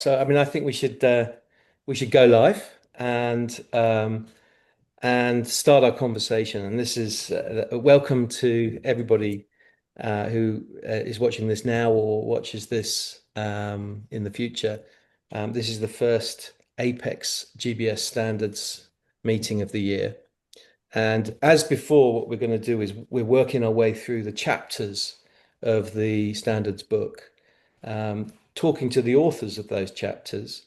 So, I mean, I think we should go live and start our conversation. And this is a welcome to everybody who is watching this now or watches this in the future. This is the first Apex GBS standards meeting of the year. And as before, what we're going to do is we're working our way through the chapters of the standards book, talking to the authors of those chapters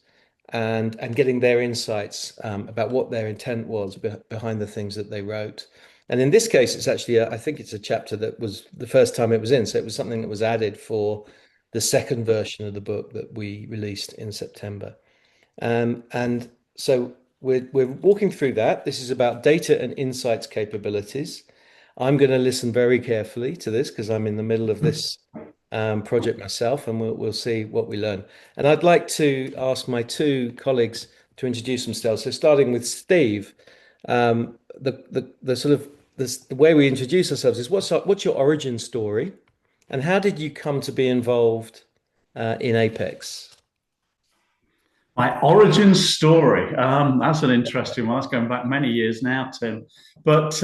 and getting their insights about what their intent was behind the things that they wrote. And in this case, it's actually, I think it's a chapter that was the first time it was in. So it was something that was added for the second version of the book that we released in September. And so we're walking through that. This is about data and insights capabilities. I'm going to listen very carefully to this because I'm in the middle of this project myself, and we'll see what we learn. And I'd like to ask my two colleagues to introduce themselves. So starting with Steve, the sort of the way we introduce ourselves is what's your origin story, and how did you come to be involved in Apex? My origin story. That's an interesting one. That's going back many years now, Tim. But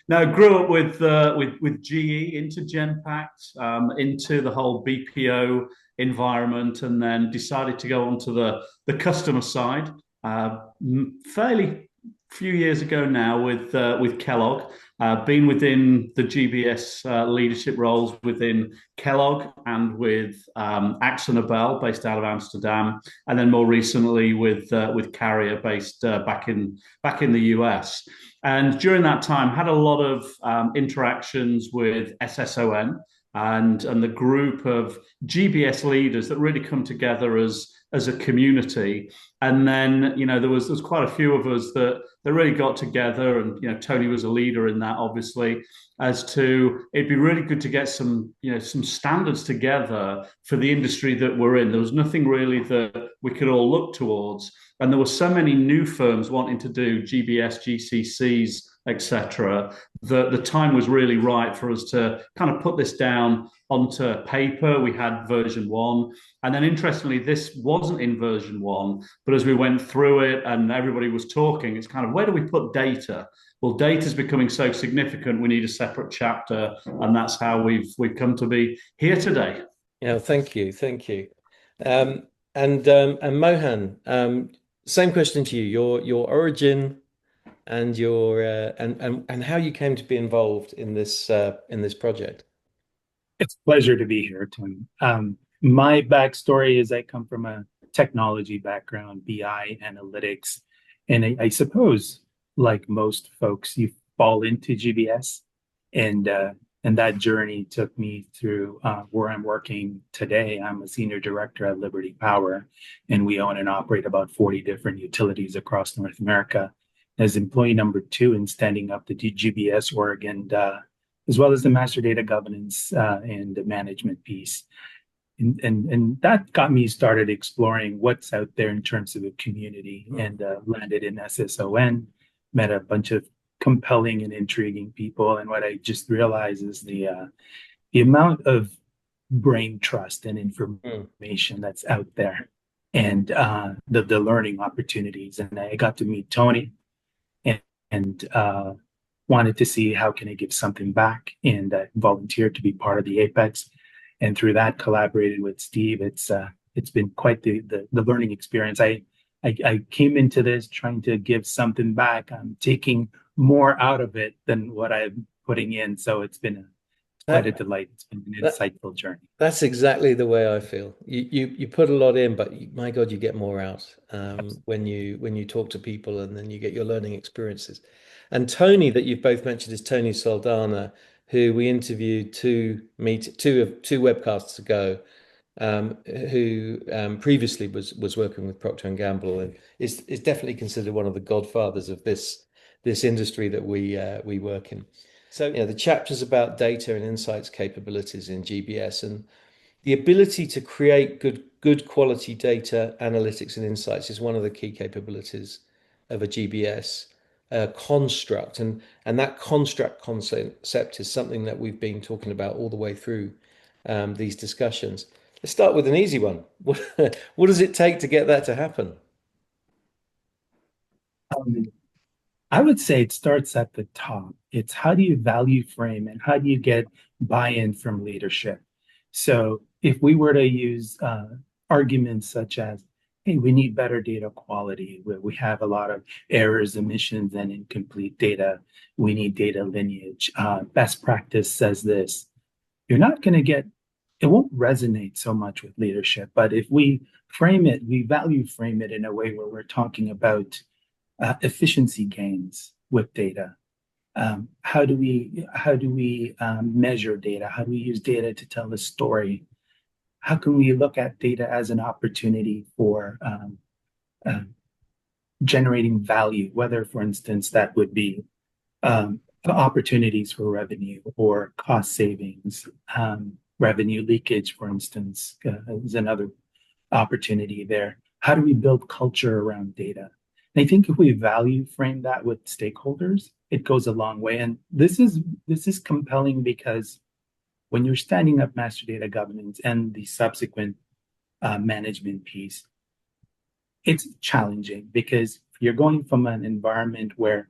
no, grew up with GE into Genpact, into the whole BPO environment, and then decided to go onto the customer side. Fairly few years ago now with Kellogg. Been within the GBS leadership roles within Kellogg and with Akzo Nobel, based out of Amsterdam, and then more recently with Carrier, based back in the US. And during that time, had a lot of interactions with SSON and the group of GBS leaders that really come together as a community. And then, there was quite a few of us that really got together, and Tony was a leader in that, obviously, as to it'd be really good to get some standards together for the industry that we're in. There was nothing really that we could all look towards, and there were so many new firms wanting to do GBS, GCCs, etc. The time was really right for us to kind of put this down onto paper. We had version one. And then interestingly, this wasn't in version one, but as we went through it and everybody was talking, it's kind of, where do we put data? Well, data is becoming so significant, we need a separate chapter. And that's how we've come to be here today. Yeah, thank you, thank you. And Mohan, same question to you. Your origin and your and how you came to be involved in this project. It's a pleasure to be here, Tim. My backstory is I come from a technology background, BI, analytics, and I suppose, like most folks, you fall into GBS, and uh, and that journey took me through where I'm working today. I'm a senior director at Liberty Power, and we own and operate about 40 different utilities across North America. As employee number two in standing up the GBS org and as well as the master data governance and the management piece. And that got me started exploring what's out there in terms of a community and landed in SSON, met a bunch of compelling and intriguing people. And what I just realized is the amount of brain trust and Hmm. information that's out there and the learning opportunities. And I got to meet Tony and, and wanted to see how can I give something back and volunteered to be part of the Apex. And through that, collaborated with Steve. It's been quite the learning experience. I came into this trying to give something back. I'm taking more out of it than what I'm putting in. So it's been quite a That, delight. It's been an that insightful journey. that's exactly the way I feel. You put a lot in, but my God, you get more out when you talk to people and then you get your learning experiences. And Tony, that you've both mentioned, is Tony Saldana, who we interviewed two webcasts ago, who previously was working with Procter and Gamble and is definitely considered one of the godfathers of this industry that we work in. So, the chapters about data and insights capabilities in GBS and the ability to create good quality data analytics and insights is one of the key capabilities of a GBS construct, and that construct concept is something that we've been talking about all the way through these discussions. Let's start with an easy one. What does it take to get that to happen? Um, I would say it starts at the top. It's how do you value frame and how do you get buy-in from leadership? So if we were to use arguments such as, hey, we need better data quality, where we have a lot of errors, omissions, and incomplete data. We need data lineage. Best practice says this. You're not going to get, it won't resonate so much with leadership. But if we frame it, we value frame it in a way where we're talking about efficiency gains with data. How do we measure data? How do we use data to tell a story? How can we look at data as an opportunity for uh, generating value? Whether, for instance, that would be opportunities for revenue or cost savings, revenue leakage, for instance, is another opportunity there. How do we build culture around data? And I think if we value frame that with stakeholders, it goes a long way. And this is compelling because when you're standing up master data governance and the subsequent management piece, it's challenging because you're going from an environment where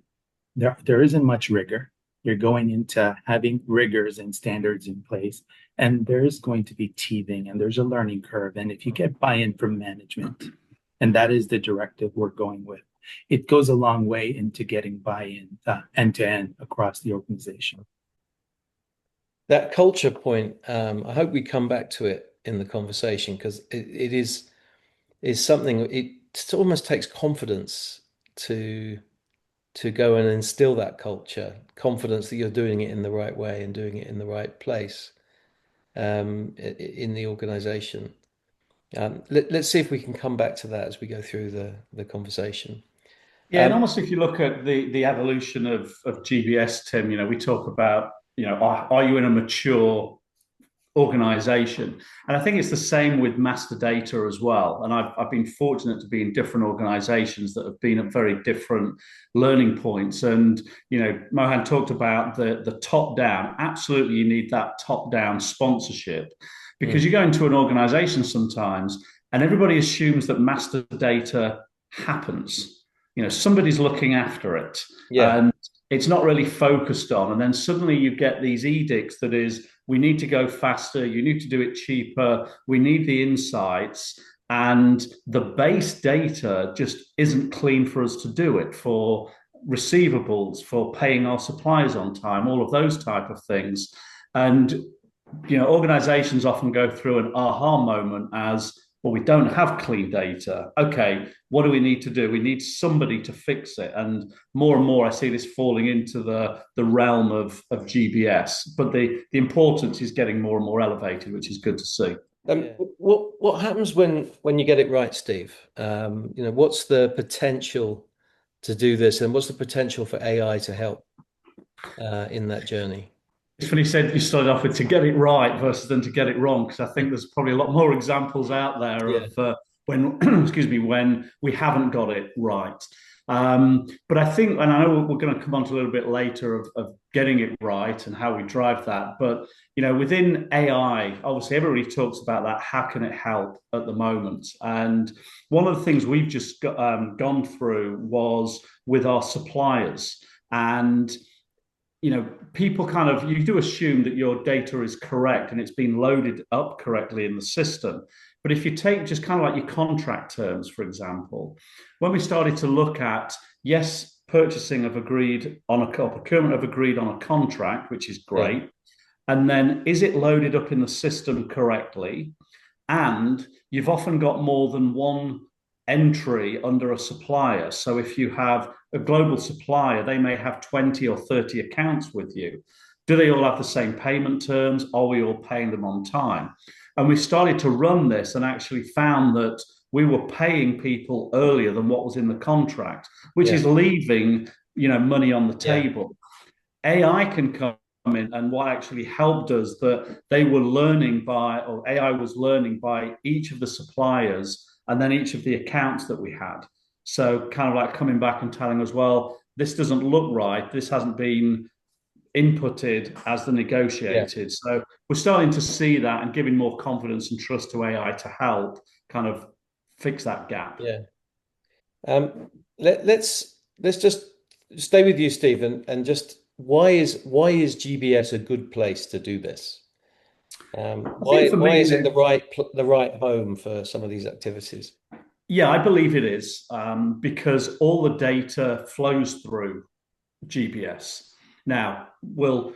there isn't much rigor. You're going into having rigors and standards in place, and there's going to be teething and there's a learning curve. And if you get buy-in from management, and that is the directive we're going with, it goes a long way into getting buy-in end to end across the organization. That culture point, I hope we come back to it in the conversation because it is something. It almost takes confidence to go and instill that culture, confidence that you're doing it in the right way and doing it in the right place in the organization. Let's see if we can come back to that as we go through the conversation. Yeah, and almost if you look at the evolution of GBS, Tim, we talk about, are you in a mature organization? And I think it's the same with master data as well. And I've been fortunate to be in different organizations that have been at very different learning points. And, Mohan talked about the top down. Absolutely, you need that top down sponsorship because you go into an organization sometimes and everybody assumes that master data happens. Somebody's looking after it. Yeah. And it's not really focused on. And then suddenly you get these edicts that is, we need to go faster, you need to do it cheaper, we need the insights. And the base data just isn't clean for us to do it, for receivables, for paying our suppliers on time, all of those type of things. And organizations often go through an aha moment as, well, we don't have clean data. Okay, what do we need to do? We need somebody to fix it. And more I see this falling into the realm of GBS. But the importance is getting more and more elevated, which is good to see. What happens when you get it right, Steve? What's the potential to do this, and what's the potential for AI to help in that journey? It's funny you started off with to get it right versus then to get it wrong, because I think there's probably a lot more examples out there of when excuse me, when we haven't got it right. But I think, and I know we're going to come on to a little bit later of getting it right and how we drive that. But within AI, obviously everybody talks about that. How can it help at the moment? And one of the things we've just gone through was with our suppliers. And people you do assume that your data is correct and it's been loaded up correctly in the system. But if you take just kind of like your contract terms, for example, when we started to look at, yes, purchasing of agreed on a procurement of agreed on a contract, which is great. Yeah. And then is it loaded up in the system correctly? And you've often got more than one entry under a supplier. So if you have a global supplier, they may have 20 or 30 accounts with you. Do they all have the same payment terms? Are we all paying them on time? And we started to run this and actually found that we were paying people earlier than what was in the contract, which is leaving, money on the table. AI can come in, and what actually helped us that they were learning or AI was learning by each of the suppliers and then each of the accounts that we had. So kind of like coming back and telling us, well, this doesn't look right. This hasn't been inputted as the negotiated. So we're starting to see that and giving more confidence and trust to AI to help kind of fix that gap. Yeah. Let's just stay with you, Stephen, and just why is GBS a good place to do this? Why is it the right home for some of these activities? Yeah, I believe it is, because all the data flows through GBS. Now, we'll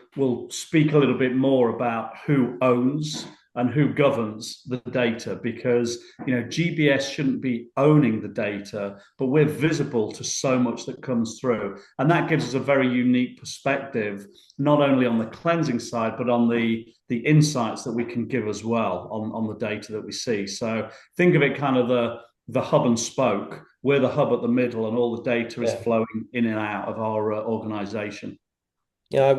speak a little bit more about who owns and who governs the data, because GBS shouldn't be owning the data, but we're visible to so much that comes through, and that gives us a very unique perspective, not only on the cleansing side, but on the insights that we can give as well on the data that we see. So think of it kind of the hub and spoke. We're the hub at the middle, and all the data is flowing in and out of our organization. Yeah, I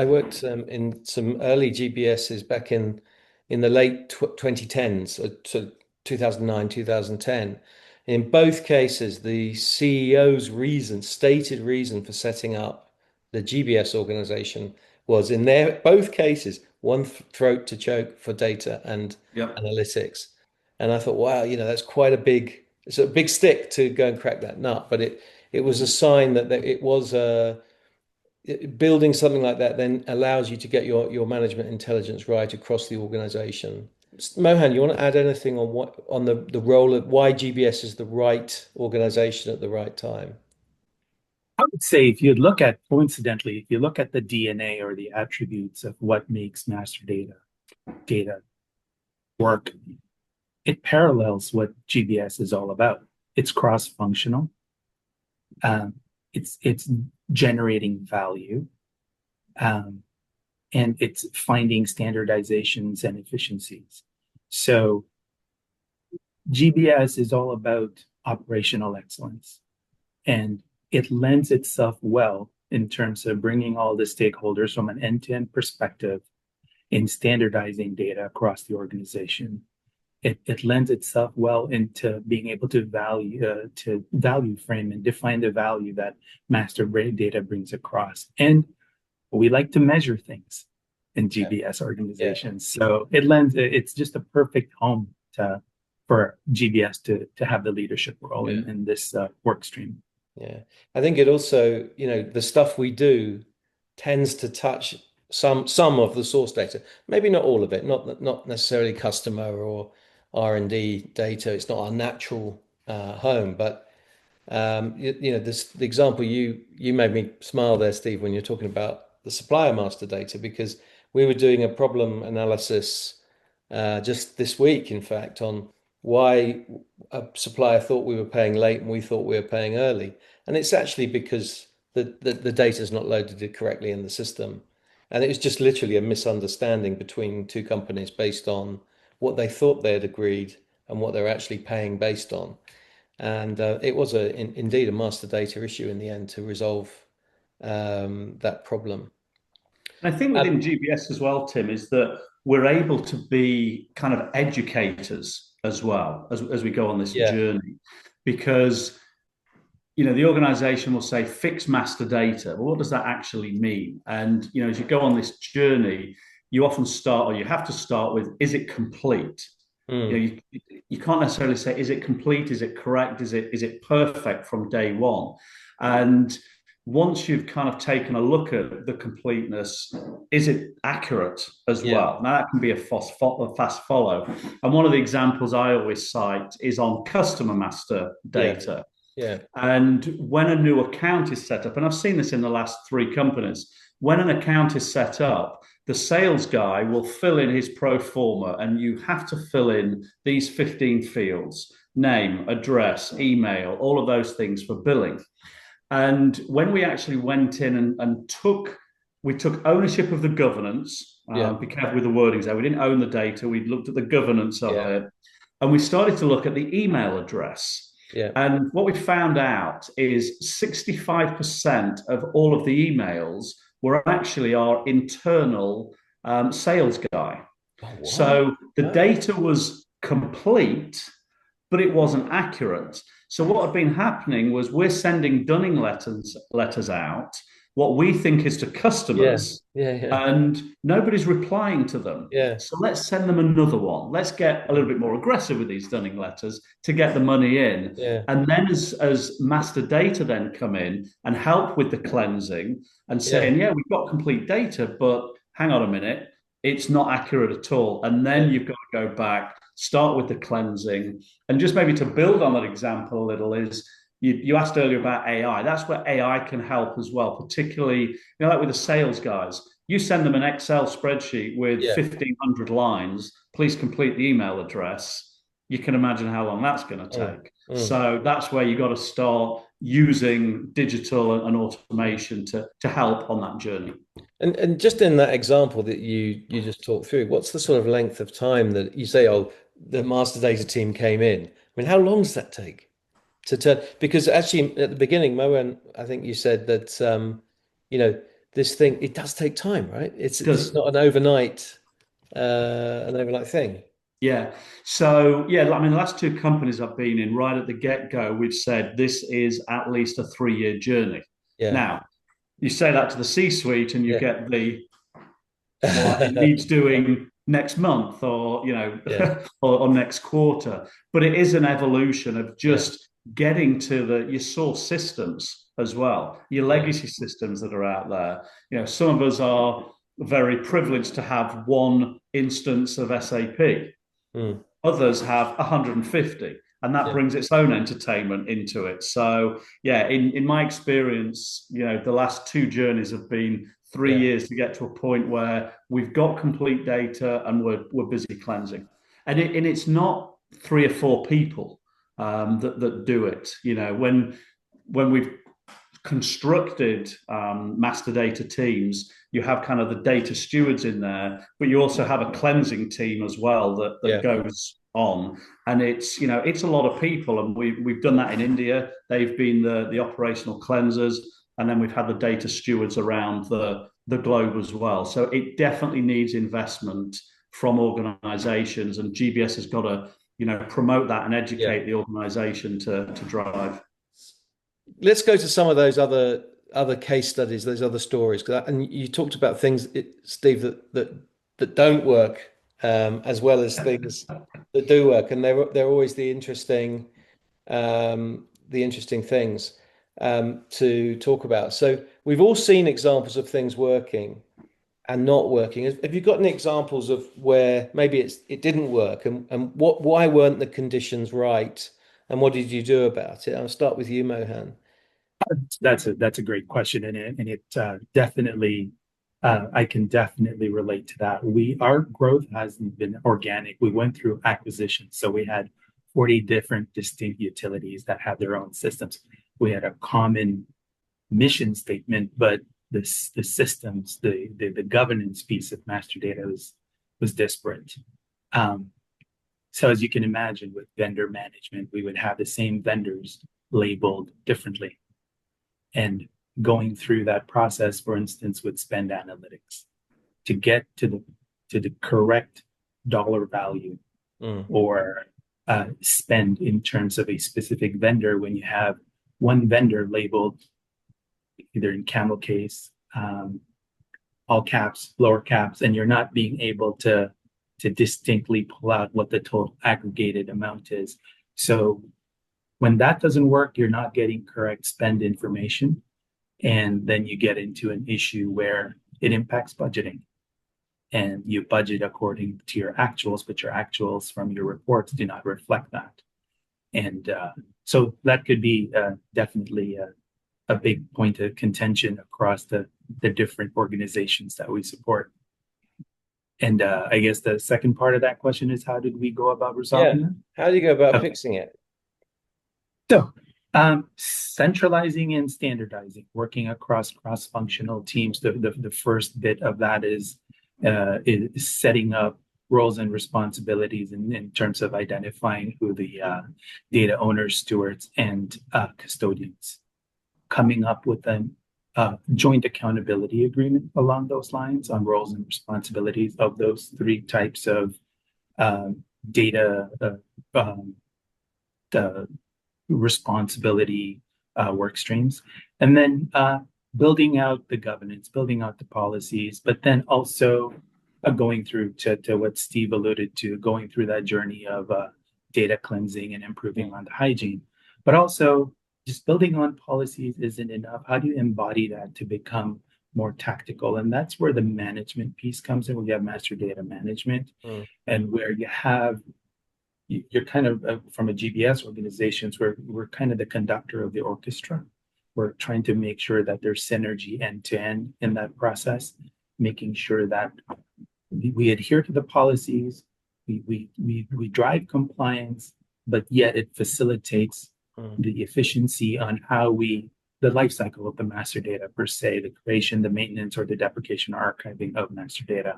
worked in some early GBSs back in the late 2010s, so 2009, 2010. In both cases, the CEO's stated reason for setting up the GBS organization was, in both cases, one throat to choke for data and analytics. And I thought, wow, that's quite it's a big stick to go and crack that nut. But it was a sign that it was building something like that then allows you to get your management intelligence right across the organization. Mohan, you want to add anything on the role of why GBS is the right organization at the right time? I would say if you look at the DNA or the attributes of what makes master data work, it parallels what GBS is all about. It's cross-functional. It's generating value, and it's finding standardizations and efficiencies. So GBS is all about operational excellence, and it lends itself well in terms of bringing all the stakeholders from an end-to-end perspective in standardizing data across the organization. It lends itself well into being able to value frame and define the value that master data brings across. And we like to measure things in GBS organizations. So it's just a perfect home for GBS to have the leadership role in this work stream. Yeah, I think it also, the stuff we do tends to touch some of the source data, maybe not all of it, not necessarily customer or R&D data. It's not our natural home, but the example you made me smile there, Steve, when you're talking about the supplier master data, because we were doing a problem analysis just this week, in fact, on why a supplier thought we were paying late and we thought we were paying early, and it's actually because the data is not loaded correctly in the system, and it was just literally a misunderstanding between two companies based on what they thought they had agreed and what they're actually paying based on. And it was indeed a master data issue in the end to resolve that problem. And I think within GBS as well, Tim, is that we're able to be kind of educators as well as we go on this journey, because the organization will say fix master data. Well, what does that actually mean? And as you go on this journey, you often start, or you have to start with, is it complete? You can't necessarily say, is it complete? Is it correct? Is it perfect from day one? And once you've kind of taken a look at the completeness, is it accurate as well? Now, that can be a fast follow. And one of the examples I always cite is on customer master data. And when a new account is set up, and I've seen this in the last 3 companies, when an account is set up, the sales guy will fill in his pro forma, and you have to fill in these 15 fields: name, address, email, all of those things for billing. And when we actually went in and took ownership of the governance, be careful with the wordings there. We didn't own the data. We looked at the governance of it, and we started to look at the email address. And what we found out is 65% of all of the emails were actually our internal sales guy. Oh, wow. So the data was complete, but it wasn't accurate. So what had been happening was we're sending dunning letters out what we think is to Yeah. customers, Yeah. and nobody's replying to them. Yeah. So let's send them another one. Let's get a little bit more aggressive with these dunning letters to get the money in. Yeah. And then as master data then come in and help with the cleansing and saying, yeah, we've got complete data, but hang on a minute, it's not accurate at all. And then you've got to go back, start with the cleansing. And just maybe to build on that example a little is, you asked earlier about AI. That's where AI can help as well, particularly, like with the sales guys. You send them an Excel spreadsheet with 1,500 lines, please complete the email address. You can imagine how long that's going to take. So that's where you got to start using digital and automation to help on that journey. And just in that example that you just talked through, what's the sort of length of time that you say, oh, the master data team came in? I mean, how long does that take to turn? Because actually, at the beginning, Mohan, I think you said that this thing, it does take time, right? It's not an overnight thing. Yeah. So, yeah, I mean, the last two companies I've been in, right at the get-go, we've said this is at least a 3-year journey. Yeah. Now, you say that to the C-suite and you get the it needs doing next month or, or next quarter. But it is an evolution of just getting to your source systems as well, your legacy systems that are out there. Some of us are very privileged to have one instance of SAP. Others have 150, and that brings its own entertainment into it. So, yeah, in my experience, the last two journeys have been 3 years to get to a point where we've got complete data and we're busy cleansing. And it's not 3 or 4 people that do it. When we've constructed master data teams, you have kind of the data stewards in there, but you also have a cleansing team as well that goes on. And it's a lot of people, and we've done that in India. They've been the operational cleansers, and then we've had the data stewards around the globe as well. So it definitely needs investment from organizations, and GBS has got to promote that and educate the organization to drive. Let's go to some of those other case studies, those other stories, and you talked about things, Steve, that don't work, as well as things that do work, and they're always the interesting things to talk about. So we've all seen examples of things working and not working. Have you got any examples of where maybe it didn't work, and why weren't the conditions right, and what did you do about it? I'll start with you, Mohan. That's a great question, and it definitely I can definitely relate to that. Our growth hasn't been organic. We went through acquisitions, so we had 40 different distinct utilities that had their own systems. We had a common mission statement, but the systems, the governance piece of master data was disparate. So as you can imagine, with vendor management, we would have the same vendors labeled differently. And going through that process, for instance, with spend analytics, to get to the correct dollar value or spend in terms of a specific vendor, when you have one vendor labeled either in camel case, all caps, lower caps, and you're not being able to distinctly pull out what the total aggregated amount is. So when that doesn't work, you're not getting correct spend information. And then you get into an issue where it impacts budgeting. And you budget according to your actuals, but your actuals from your reports do not reflect that. And so that could be definitely a big point of contention across the different organizations that we support. And I guess the second part of that question is, how did we go about resolving that? How do you go about fixing it? So centralizing and standardizing, working across cross-functional teams. The first bit of that is setting up roles and responsibilities in terms of identifying who the data owners, stewards, and custodians. Coming up with a joint accountability agreement along those lines on roles and responsibilities of those 3 types of data responsibility work streams. And then building out the governance, building out the policies, but then also going through to what Steve alluded to, going through that journey of data cleansing and improving on the hygiene. But also, just building on policies isn't enough. How do you embody that to become more tactical? And that's where the management piece comes in, where you have master data management, and where you're kind of from a GBS organizations where we're kind of the conductor of the orchestra. We're trying to make sure that there's synergy end to end in that process, making sure that we adhere to the policies, we drive compliance, but yet it facilitates the efficiency on how the life cycle of the master data per se, the creation, the maintenance, or the deprecation or archiving of master data.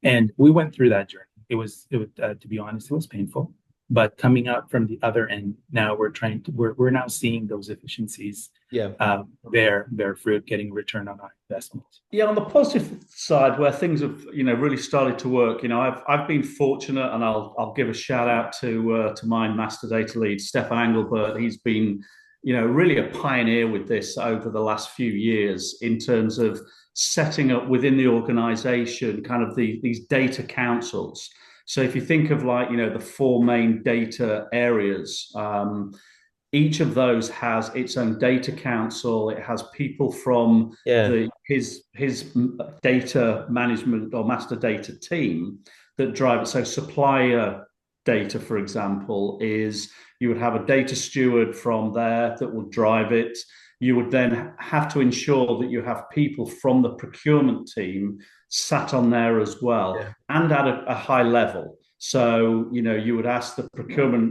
And we went through that journey. It was to be honest, it was painful. But coming out from the other end, now we're now seeing those efficiencies bear fruit, getting return on our investment. Yeah, on the positive side, where things have really started to work, I've been fortunate, and I'll give a shout out to my master data lead, Stefan Engelbert. He's been really a pioneer with this over the last few years in terms of setting up within the organization kind of these data councils. So if you think of the four main data areas, each of those has its own data council. It has people from his data management or master data team that drive it. So supplier data, for example, you would have a data steward from there that will drive it. You would then have to ensure that you have people from the procurement team sat on there as well, and at a high level. So, you would ask the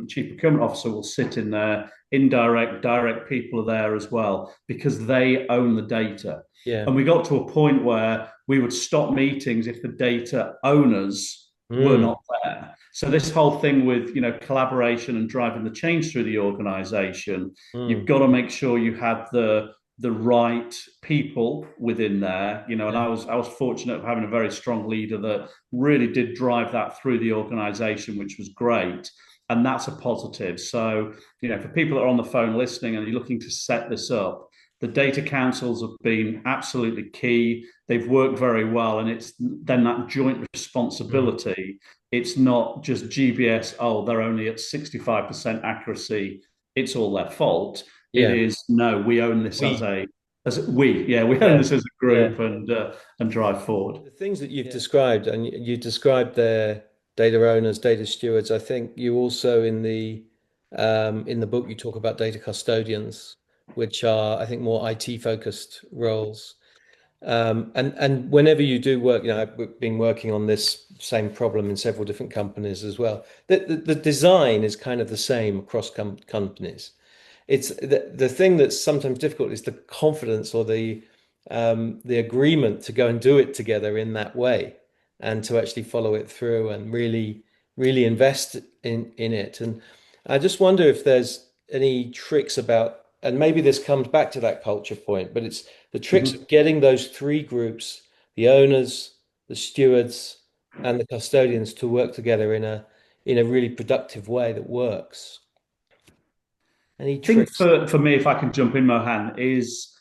chief procurement officer will sit in there, direct people are there as well, because they own the data. Yeah. And we got to a point where we would stop meetings if the data owners were not there. So this whole thing with, collaboration and driving the change through the organization, you've got to make sure you have the right people within there, and I was fortunate of having a very strong leader that really did drive that through the organization, which was great. And that's a positive. So, for people that are on the phone listening and you're looking to set this up, the data councils have been absolutely key. They've worked very well. And it's then that joint responsibility. It's not just GBS, they're only at 65% accuracy, it's all their fault. It is, no, we own this we own this as a group and drive forward. The things that you've described, and you described their data owners, data stewards. I think you also in the book you talk about data custodians, which are, I think, more IT focused roles. And whenever you do work, I've been working on this same problem in several different companies as well. The design is kind of the same across companies. It's the thing that's sometimes difficult is the confidence or the agreement to go and do it together in that way, and to actually follow it through and really invest in it. And I just wonder if there's any tricks about, and maybe this comes back to that culture point, but it's the tricks of getting those three groups, the owners, the stewards, and the custodians, to work together in a really productive way that works. I think for me, if I can jump in, Mohan, is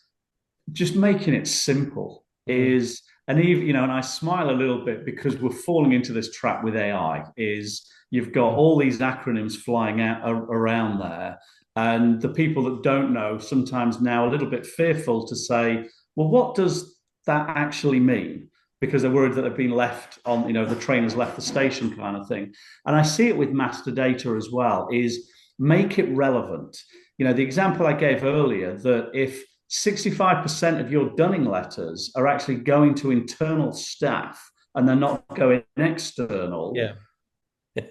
just making it simple. And even, and I smile a little bit because we're falling into this trap with AI. Is you've got all these acronyms flying out around there, and the people that don't know sometimes now a little bit fearful to say, well, what does that actually mean? Because they're worried that they've been left on, the train has left the station kind of thing. And I see it with master data as well, is make it relevant. The example I gave earlier, that if 65% of your dunning letters are actually going to internal staff and they're not going external,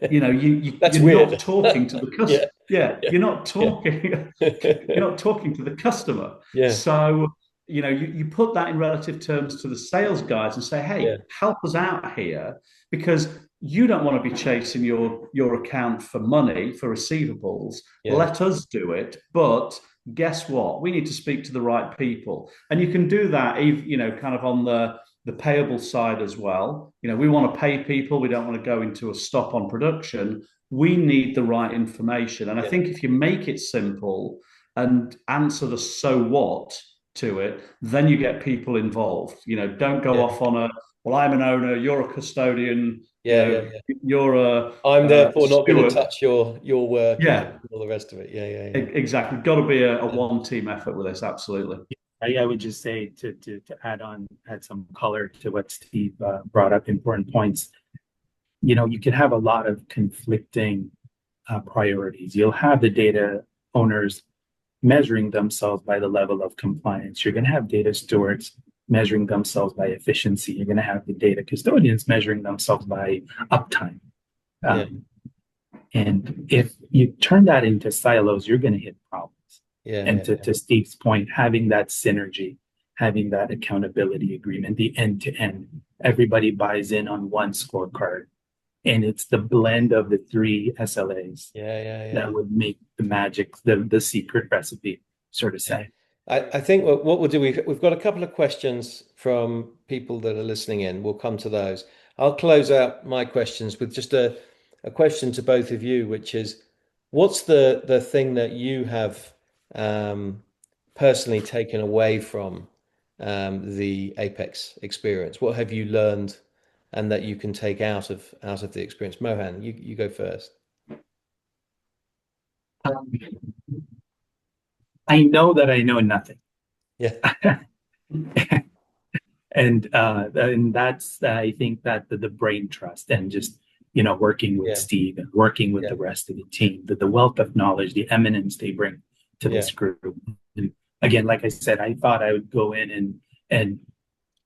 you're not talking to the customer. You're not talking. You're not talking to the customer. So you put that in relative terms to the sales guys and say, hey, help us out here, because you don't want to be chasing your account for money, for receivables. Let us do it. But guess what? We need to speak to the right people. And you can do that, kind of on the payable side as well. We want to pay people. We don't want to go into a stop on production. We need the right information. And I think if you make it simple and answer the so what, to it, then you get people involved. Don't go off on well, I'm an owner, you're a custodian, Yeah. you're I'm a therefore not going to steward. touch your work and Yeah, all the rest of it. Yeah. exactly. Got to be a one team effort with this. Absolutely. I would just say to add some color to what Steve brought up, important points. You can have a lot of conflicting priorities. You'll have the data owners measuring themselves by the level of compliance. You're going to have data stewards measuring themselves by efficiency. You're going to have the data custodians measuring themselves by uptime. And if you turn that into silos, you're going to hit problems. To Steve's point, having that synergy, having that accountability agreement, the end-to-end, everybody buys in on one scorecard. And it's the blend of the three SLAs that would make the magic, the secret recipe, sort of say. I think what we'll do, we've got a couple of questions from people that are listening in. We'll come to those. I'll close out my questions with just a question to both of you, which is, what's the thing that you have personally taken away from the Apex experience? What have you learned and that you can take out of the experience? Mohan, you go first. I know that I know nothing. Yeah. and that's I think that the brain trust and just working with Steve and working with the rest of the team, the wealth of knowledge, the eminence they bring to this group. And again, like I said, I thought I would go in and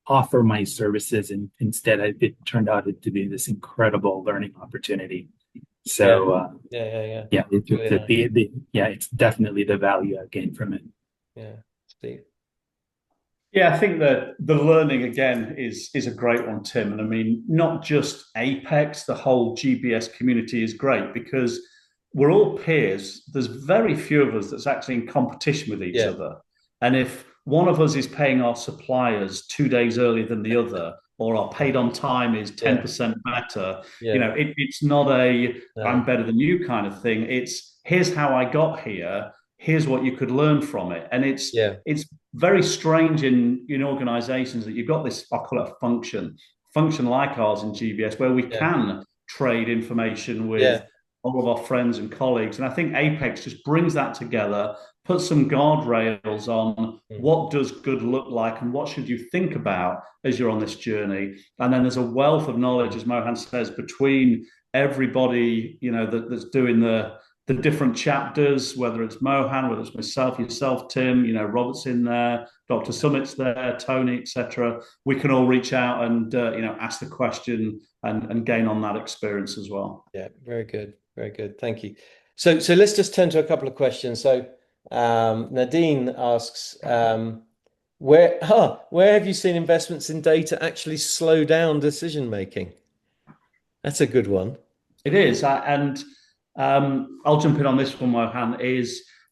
offer my services, and instead it turned out to be this incredible learning opportunity. So it's definitely the value I gained from it. Steve. I think that the learning again is a great one, Tim. And I mean, not just Apex, the whole GBS community is great because we're all peers. There's very few of us that's actually in competition with each other. And if one of us is paying our suppliers 2 days earlier than the other, or our paid on time is 10% better, it's not I'm better than you kind of thing. It's here's how I got here. Here's what you could learn from it. And it's very strange in organizations that you've got this, I'll call it a function like ours in GBS, where we can trade information with all of our friends and colleagues. And I think Apex just brings that together, puts some guardrails on what does good look like and what should you think about as you're on this journey. And then there's a wealth of knowledge, as Mohan says, between everybody, that's doing the different chapters, whether it's Mohan, whether it's myself, yourself, Tim, Robert's in there, Dr. Summit's there, Tony, etc. We can all reach out and ask the question and gain on that experience as well. Yeah, very good. Very good. Thank you. So let's just turn to a couple of questions. So Nadine asks, where have you seen investments in data actually slow down decision making? That's a good one. It is. I'll jump in on this one, Mohan,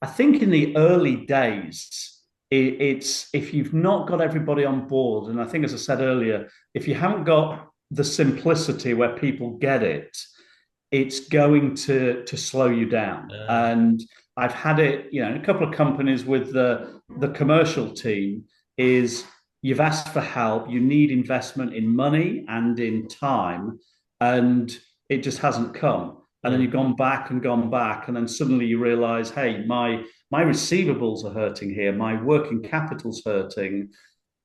I think in the early days, it's if you've not got everybody on board, and I think, as I said earlier, if you haven't got the simplicity where people get it, it's going to slow you down. And I've had it, in a couple of companies with the commercial team, is you've asked for help, you need investment in money and in time, and it just hasn't come. And then you've gone back, and then suddenly you realize, hey, my receivables are hurting here, my working capital's hurting.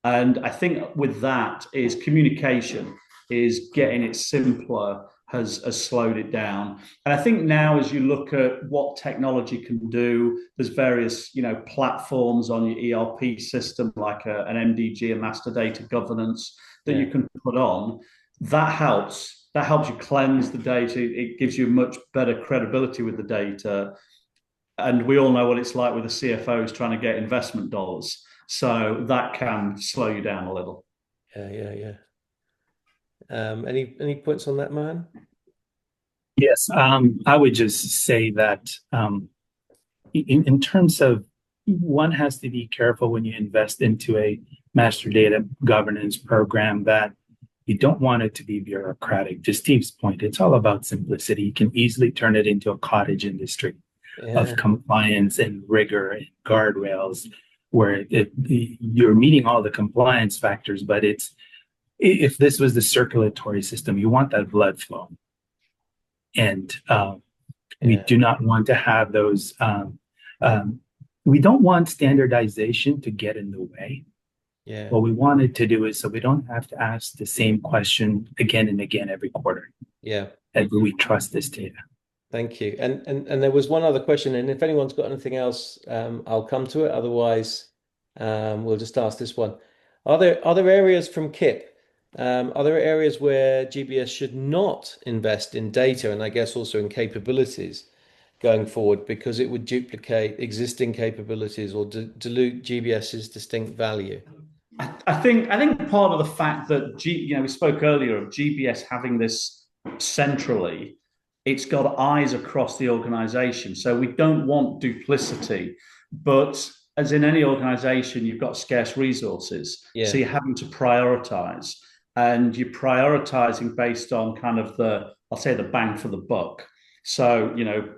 And I think with that is communication, is getting it simpler has slowed it down. And I think now, as you look at what technology can do, there's various platforms on your ERP system, like an MDG, a master data governance, that you can put on. That helps you cleanse the data. It gives you much better credibility with the data. And we all know what it's like with the CFOs trying to get investment dollars. So that can slow you down a little. Yeah. Any points on that, man? Yes, I would just say that in terms of, one has to be careful when you invest into a master data governance program that you don't want it to be bureaucratic. To Steve's point, it's all about simplicity. You can easily turn it into a cottage industry of compliance and rigor and guardrails. where you're meeting all the compliance factors, but if this was the circulatory system, you want that blood flow. And we do not want to have those, we don't want standardization to get in the way. Yeah. What we wanted to do is so we don't have to ask the same question again and again every quarter. Yeah. And we trust this data. Thank you. And there was one other question, and if anyone's got anything else, I'll come to it. Otherwise, we'll just ask this one. Are there areas from Kip? Are there areas where GBS should not invest in data and I guess also in capabilities going forward because it would duplicate existing capabilities or dilute GBS's distinct value? I think part of the fact that we spoke earlier of GBS having this centrally, it's got eyes across the organization. So we don't want duplicity, but as in any organization, you've got scarce resources. Yeah. So you're having to prioritize, and you're prioritizing based on kind of I'll say the bang for the buck. So,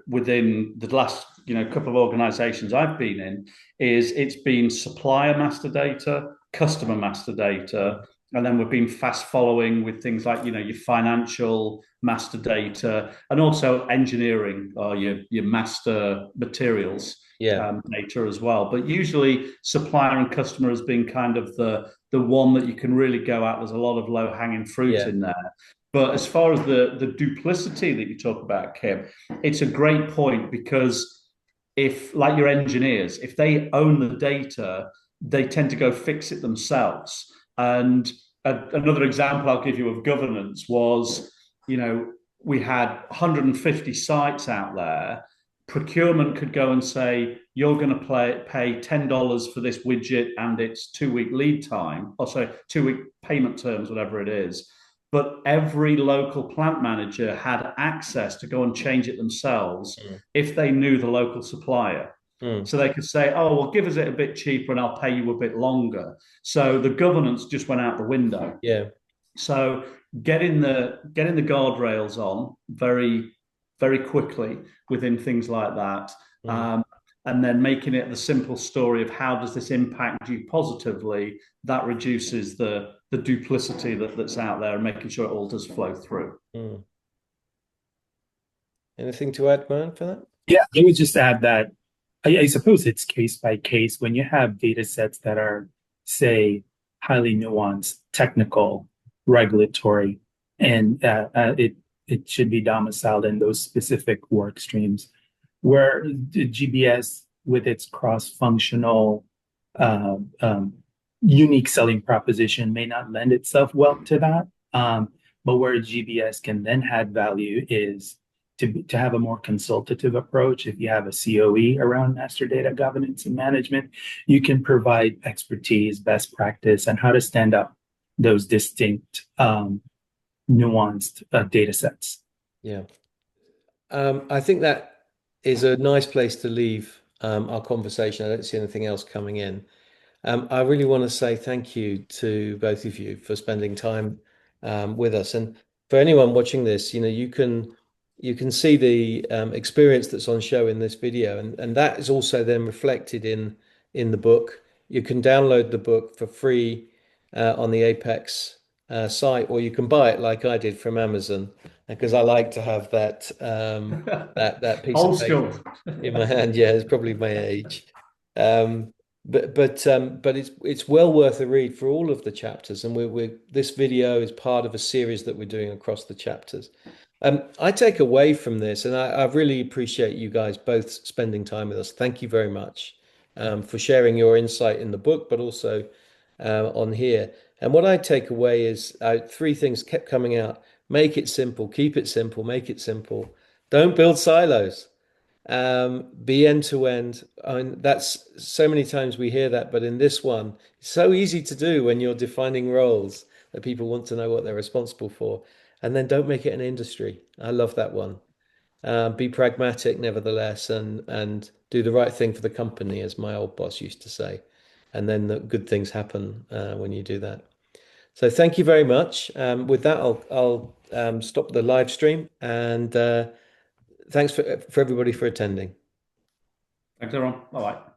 within the last, couple of organizations I've been in, it's been supplier master data, customer master data, and then we've been fast following with things like, your financial master data and also engineering or your master materials data as well. But usually supplier and customer has been kind of the one that you can really go at. There's a lot of low hanging fruit in there. But as far as the duplicity that you talk about, Kim, it's a great point because if, like your engineers, if they own the data, they tend to go fix it themselves. And another example I'll give you of governance was, we had 150 sites out there. Procurement could go and say, you're going to pay $10 for this widget and it's 2-week lead time, or sorry, 2-week payment terms, whatever it is. But every local plant manager had access to go and change it themselves if they knew the local supplier. So they could say, oh, well, give us it a bit cheaper and I'll pay you a bit longer. So the governance just went out the window. Yeah. So getting the guardrails on very, very quickly within things like that. And then making it the simple story of how does this impact you positively, that reduces the duplicity that's out there and making sure it all does flow through. Anything to add, Mohan, for that? Yeah, I would just add that I suppose it's case by case. When you have data sets that are, say, highly nuanced, technical, regulatory, and it should be domiciled in those specific work streams, where the GBS with its cross-functional unique selling proposition may not lend itself well to that. But where GBS can then add value is to have a more consultative approach. If you have a COE around master data governance and management, you can provide expertise, best practice, and how to stand up those distinct, nuanced data sets. Yeah. I think that is a nice place to leave our conversation. I don't see anything else coming in. I really want to say thank you to both of you for spending time with us. And for anyone watching this, you can see the experience that's on show in this video, and that is also then reflected in the book. You can download the book for free on the Apex site, or you can buy it like I did from Amazon, because I like to have that that piece Old of paper school in my hand. Yeah, it's probably my age. But it's well worth a read for all of the chapters, and this video is part of a series that we're doing across the chapters. I take away from this, and I really appreciate you guys both spending time with us. Thank you very much for sharing your insight in the book, but also on here. And what I take away is 3 things kept coming out: make it simple, keep it simple, make it simple. Don't build silos. Be end to end. I mean, that's so many times we hear that, but in this one, it's so easy to do when you're defining roles that people want to know what they're responsible for. And then don't make it an industry. I love that one. Be pragmatic, nevertheless, and do the right thing for the company, as my old boss used to say. And then the good things happen when you do that. So thank you very much. With that, I'll stop the live stream, and thanks for everybody for attending. Thanks, everyone. Bye-bye.